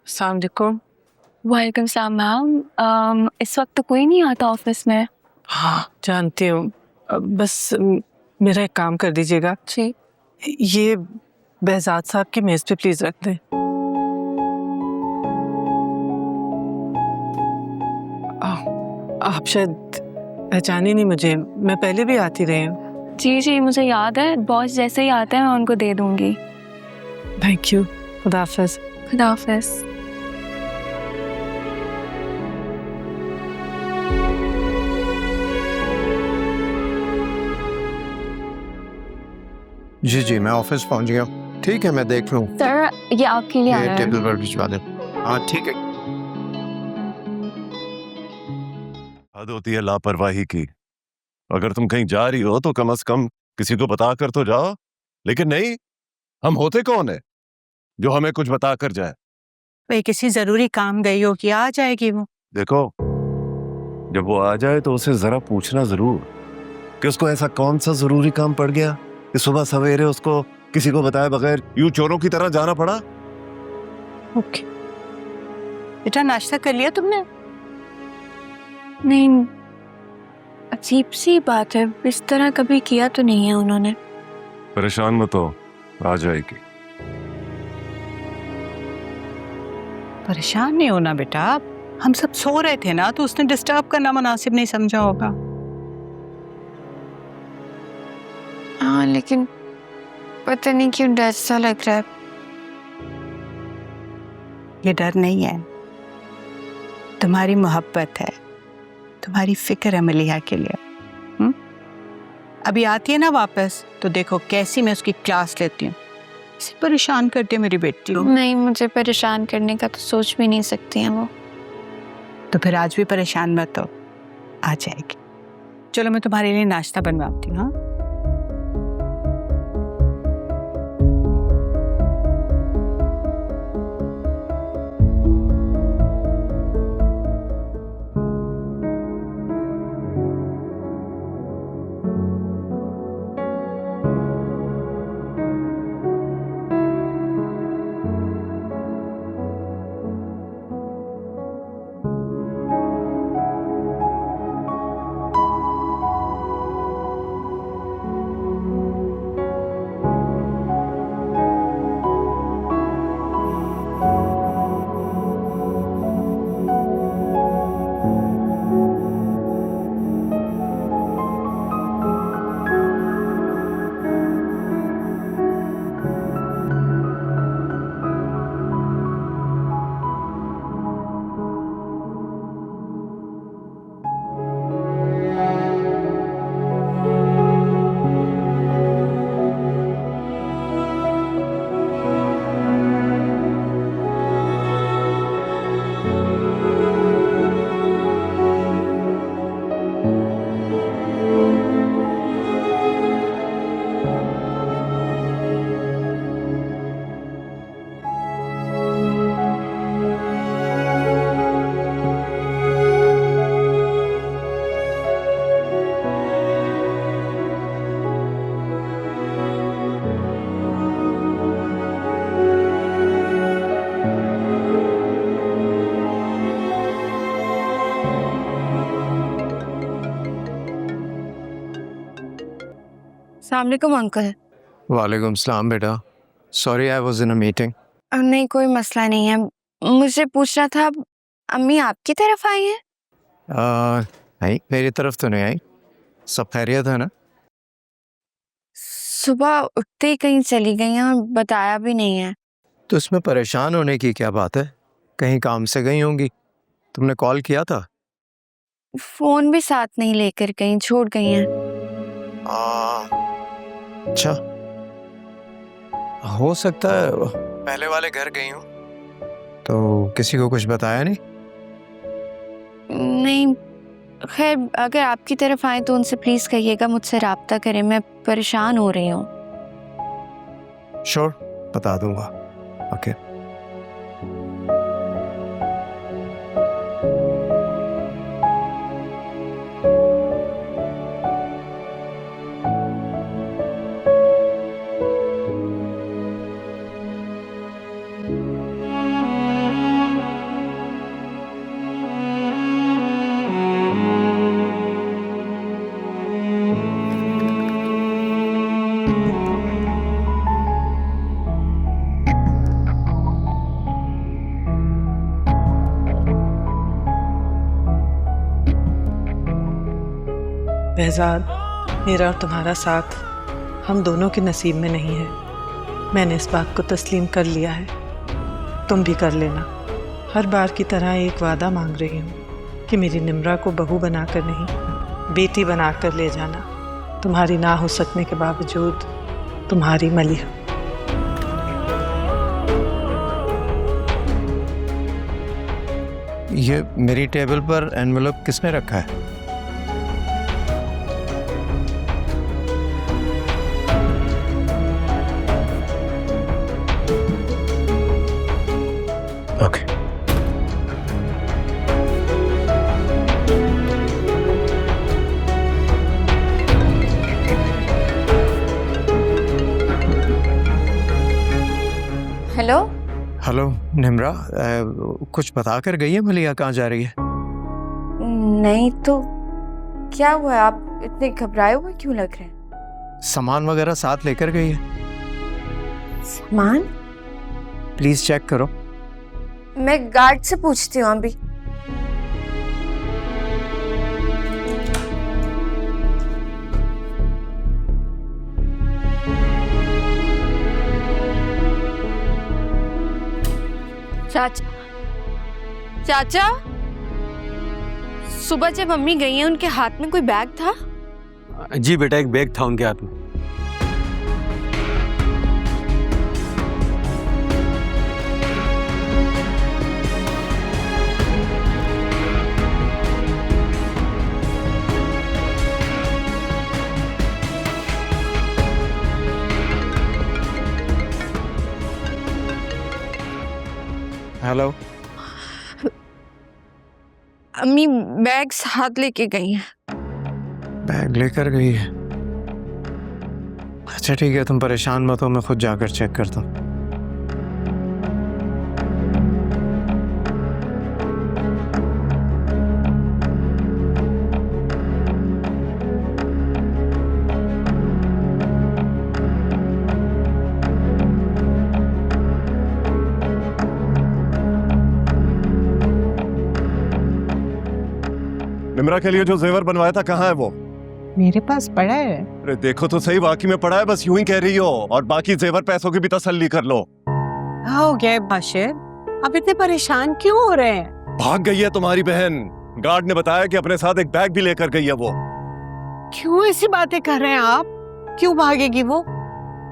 अस्सलाम वालेकुम। वालेकुम सलाम मैम। इस वक्त तो कोई नहीं आता ऑफिस में। हाँ जानती हूँ। बस मेरा एक काम कर दीजिएगा। जी। ये behzad साहब की मेज पे प्लीज रख दें। आप शायद पहचाने नहीं मुझे, मैं पहले भी आती रही हूँ। जी जी मुझे याद है, बॉस जैसे ही आते हैं मैं उनको दे दूंगी। Thank you. खुदा हाफिज। खुदा हाफिज। जी जी मैं ऑफिस पहुंच गया। ठीक है मैं देख लूँ। सर ये आपके लिए ये आया है। टेबल पर भिजवा दें। हाँ ठीक है। हद होती है लापरवाही की। अगर तुम कहीं जा रही हो तो कम से कम किसी को बता कर तो जाओ, लेकिन नहीं। हम होते कौन है जो हमें कुछ बता कर जाए? भाई किसी जरूरी काम गई हो कि आ जाएगी वो। देखो, जब वो आ जाए तो उसे जरा पूछना जरूर कि उसको ऐसा कौन सा जरूरी काम पड़ गया कि सुबह सवेरे उसको किसी को बताए बगैर यूं चोरों की तरह जाना पड़ा। ओके बेटा, नाश्ता कर लिया तुमने? नहीं, अजीब सी बात है, इस तरह कभी किया तो नहीं है उन्होंने। परेशान मत हो, आ जाएगी। परेशान नहीं होना बेटा, हम सब सो रहे थे ना, तो उसने डिस्टर्ब करना मुनासिब नहीं समझा होगा। हाँ लेकिन पता नहीं क्यों डर सा लग रहा है। ये डर नहीं है, तुम्हारी मोहब्बत है, तुम्हारी फिक्र है मलिहा के लिए। अभी आती है ना वापस तो देखो कैसी मैं उसकी क्लास लेती हूँ। इसे परेशान करती है मेरी बेटी। नहीं, मुझे परेशान करने का तो सोच भी नहीं सकती हैं वो। तो फिर आज भी परेशान मत हो, आ जाएगी। चलो मैं तुम्हारे लिए नाश्ता बनवाती हूँ। हाँ अस्सलाम वालेकुम अंकल। वालेकुम सलाम बेटा, sorry I was in a meeting. नहीं कोई मसला नहीं है, मुझे पूछना था अम्मी आपकी तरफ आई हैं? नहीं मेरी तरफ तो नहीं आई। सब खैरियत है ना? सुबह उठते ही कहीं चली गई हैं और बताया भी नहीं है। तो इसमें परेशान होने की क्या बात है? कहीं काम से गई होंगी। तुमने कॉल किया था? फोन भी साथ नहीं लेकर गई, छोड़ गई हैं। अच्छा, हो सकता है पहले वाले घर गई हूँ। तो किसी को कुछ बताया नहीं? नहीं, खैर अगर आपकी तरफ आए तो उनसे प्लीज कहिएगा मुझसे राब्ता करें, मैं परेशान हो रही हूँ। श्योर, बता दूंगा। ओके। behzad, मेरा और तुम्हारा साथ हम दोनों के नसीब में नहीं है। मैंने इस बात को तस्लीम कर लिया है, तुम भी कर लेना। हर बार की तरह एक वादा मांग रही हूँ कि मेरी निम्रा को बहू बनाकर नहीं, बेटी बनाकर ले जाना। तुम्हारी ना हो सकने के बावजूद, तुम्हारी मलिहा। ये मेरी टेबल पर एनवेलप किसने रखा है? ओके। हेलो। हेलो निम्रा, कुछ बता कर गई है मलिहा कहाँ जा रही है? नहीं तो क्या हुआ है, आप इतने घबराए हुए क्यों लग रहे हैं? सामान वगैरह साथ लेकर गई है? सामान? प्लीज चेक करो। मैं गार्ड से पूछती हूँ अभी। चाचा, चाचा, सुबह जब मम्मी गई हैं उनके हाथ में कोई बैग था? जी बेटा, एक बैग था उनके हाथ में। हेलो। अम्मी बैग साथ लेके गई हैं। बैग लेकर गई है? अच्छा ठीक है, तुम परेशान मत हो, मैं खुद जाकर चेक करता हूँ। निम्रा के लिए जो जेवर बनवाया था कहाँ है वो? मेरे पास पड़ा है। अरे देखो तो सही, वाकई में पड़ा है, बस यूं ही कह रही हो। और बाकी जेवर पैसों की भी तसल्ली कर लो। हो गया बाशिर, अब इतने परेशान क्यों हो रहे हैं? भाग गई है तुम्हारी बहन। गार्ड ने बताया कि अपने साथ एक बैग भी लेकर गई है वो। क्यों ऐसी बातें कर रहे हैं आप? क्यों भागेगी वो?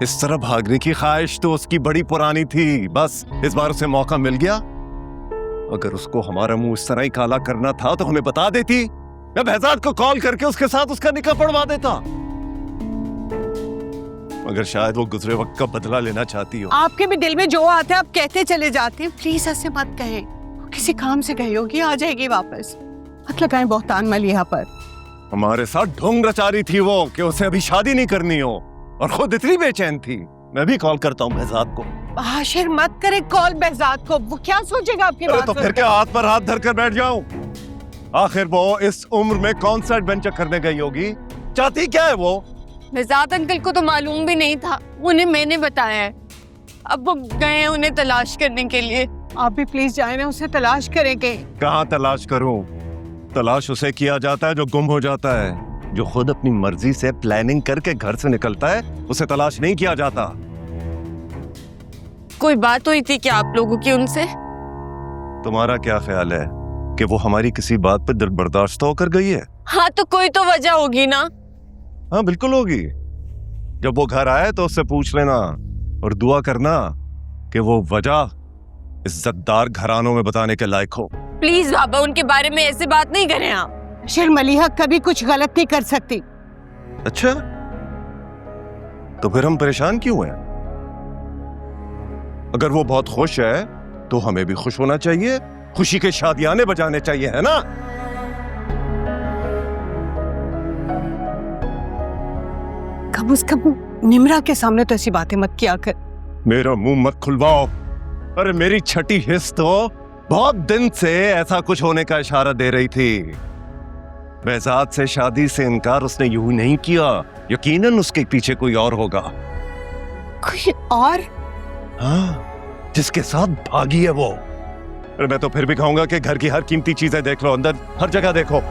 इस तरह भागने की ख्वाहिश तो उसकी बड़ी पुरानी थी, बस इस बार उसे मौका मिल गया। अगर उसको हमारा मुंह इस तरह ही काला करना था तो हमें बता देती, मैं behzad को कॉल करके उसके साथ उसका निकाह पढ़वा देता। मगर शायद वो गुजरे वक्त का बदला लेना चाहती हो। आपके भी दिल में जो आता है आप कहते चले जाते हैं, प्लीज ऐसे मत कहें। किसी काम से गई होगी, आ जाएगी वापस। मत लगाएं बहुतान मलिहा पर। हमारे साथ ढोंग रचा रही थी वो कि उसे अभी शादी नहीं करनी हो, और खुद इतनी बेचैन थी। मैं भी कॉल करता हूँ behzad को। बाशिर मत करे कॉल behzad को, वो क्या सोचेगा आपकी बात? तो फिर क्या हाथ पर हाथ धरकर बैठ जाऊं? आखिर वो इस उम्र में कौन सा एडवेंचर करने गई होगी? चाहती क्या है वो? behzad अंकल को तो मालूम भी नहीं था, उन्हें मैंने बताया है। अब वो गए हैं उन्हें तलाश करने के लिए। आप भी प्लीज जाए ना, उसे तलाश करेंगे। कहाँ तलाश करूं? तलाश उसे किया जाता है जो गुम हो जाता है। जो खुद अपनी मर्जी से प्लानिंग करके घर से निकलता है, उसे तलाश नहीं किया जाता। कोई बात हुई थी क्या आप लोगों की उनसे? तुम्हारा क्या ख्याल है कि वो हमारी किसी बात पर दिल बर्दाश्त होकर गई है? हाँ तो कोई तो वजह होगी ना। हाँ बिल्कुल होगी। जब वो घर आए तो उससे पूछ लेना और दुआ करना कि वो वजह इज्जतदार घरानों में बताने के लायक हो। प्लीज बाबा, उनके बारे में ऐसे बात नहीं करें आप। बाशिर मलिहा कभी कुछ गलत नहीं कर सकती। अच्छा, तो फिर हम परेशान क्यों हैं? अगर वो बहुत खुश है तो हमें भी खुश होना चाहिए, खुशी के शादियाने बजाने चाहिए, है ना? कम से कम निम्रा के सामने तो ऐसी बातें मत किया कर। मेरा मुंह मत खुलवाओ। अरे मेरी छठी हिस्स तो बहुत दिन से ऐसा कुछ होने का इशारा दे रही थी। behzad से शादी से इनकार उसने यूं नहीं किया, यकीनन उसके पीछे कोई और होगा। कोई और? हाँ, जिसके साथ भागी है वो। अरे मैं तो फिर भी कहूंगा कि घर की हर कीमती चीजें देख लो, अंदर हर जगह देखो।